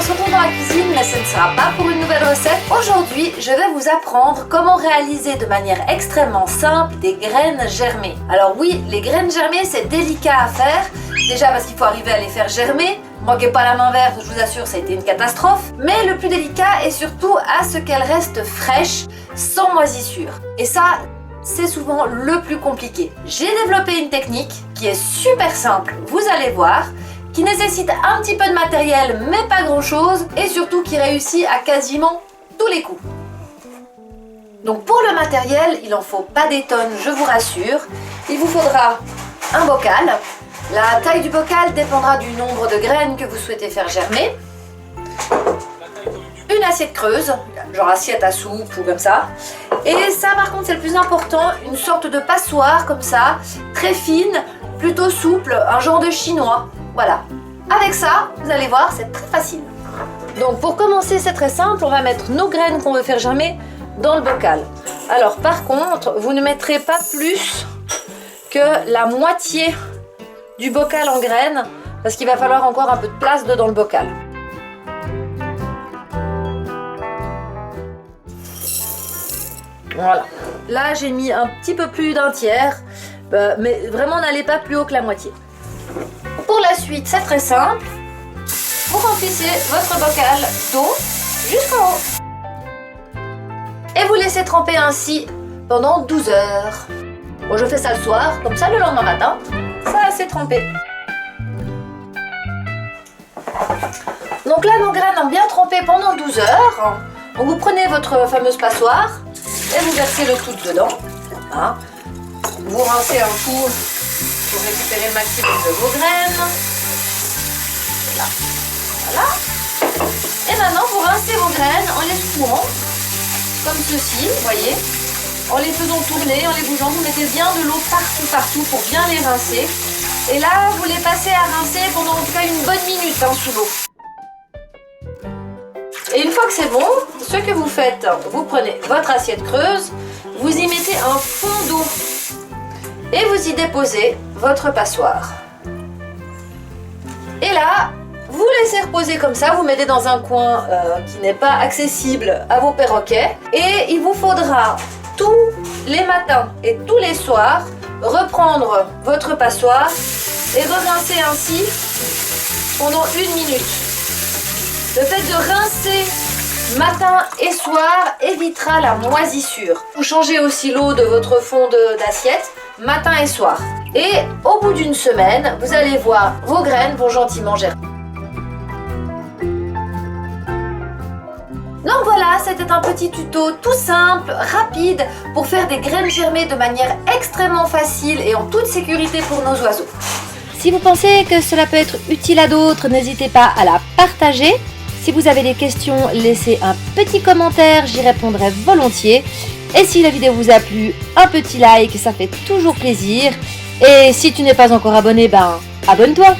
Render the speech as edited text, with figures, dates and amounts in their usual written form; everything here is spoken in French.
se retrouve dans la cuisine, mais ce ne sera pas pour une nouvelle recette. Aujourd'hui, je vais vous apprendre comment réaliser de manière extrêmement simple des graines germées. Alors oui, les graines germées, c'est délicat à faire. Déjà parce qu'il faut arriver à les faire germer. Manquez pas la main verte, je vous assure, ça a été une catastrophe. Mais le plus délicat est surtout à ce qu'elles restent fraîches, sans moisissure. Et ça, c'est souvent le plus compliqué. J'ai développé une technique qui est super simple, vous allez voir, qui nécessite un petit peu de matériel mais pas grand chose et surtout qui réussit à quasiment tous les coups. Donc pour le matériel, il en faut pas des tonnes, je vous rassure. Il vous faudra un bocal. La taille du bocal dépendra du nombre de graines que vous souhaitez faire germer. Une assiette creuse, genre assiette à soupe ou comme ça. Et ça par contre c'est le plus important, une sorte de passoire comme ça, très fine, plutôt souple, un genre de chinois. Voilà. Avec ça, vous allez voir, c'est très facile. Donc pour commencer, c'est très simple, on va mettre nos graines qu'on veut faire germer dans le bocal. Alors par contre, vous ne mettrez pas plus que la moitié du bocal en graines, parce qu'il va falloir encore un peu de place dedans le bocal. Voilà. Là, j'ai mis un petit peu plus d'un tiers, mais vraiment n'allez pas plus haut que la moitié. Pour la suite, c'est très simple. Vous remplissez votre bocal d'eau jusqu'en haut. Et vous laissez tremper ainsi pendant 12 heures. Bon, je fais ça le soir, comme ça le lendemain matin, ça a assez trempé. Donc là, nos graines ont bien trempé pendant 12 heures. Donc vous prenez votre fameuse passoire et vous versez le tout dedans. Hein. Vous rincez un coup pour récupérer le maximum de vos graines. Là. Voilà. Et maintenant, vous rincez vos graines en les secouant, comme ceci, vous voyez. En les faisant tourner, en les bougeant, vous mettez bien de l'eau partout pour bien les rincer. Et là, vous les passez à rincer pendant en tout cas une bonne minute sous l'eau. Et une fois que c'est bon, ce que vous faites, vous prenez votre assiette creuse, vous y mettez un fond d'eau et vous y déposez votre passoire. Et là, vous laissez reposer comme ça, vous mettez dans un coin qui n'est pas accessible à vos perroquets et il vous faudra tous les matins et tous les soirs reprendre votre passoire et re-rincer ainsi pendant 1 minute. Le fait de rincer matin et soir évitera la moisissure. Vous changez aussi l'eau de votre fond d'assiette matin et soir. Et au bout d'une semaine, vous allez voir, vos graines vont gentiment germer. Donc voilà, c'était un petit tuto tout simple, rapide, pour faire des graines germées de manière extrêmement facile et en toute sécurité pour nos oiseaux. Si vous pensez que cela peut être utile à d'autres, n'hésitez pas à la partager. Si vous avez des questions, laissez un petit commentaire, j'y répondrai volontiers. Et si la vidéo vous a plu, un petit like, ça fait toujours plaisir. Et si tu n'es pas encore abonné, abonne-toi.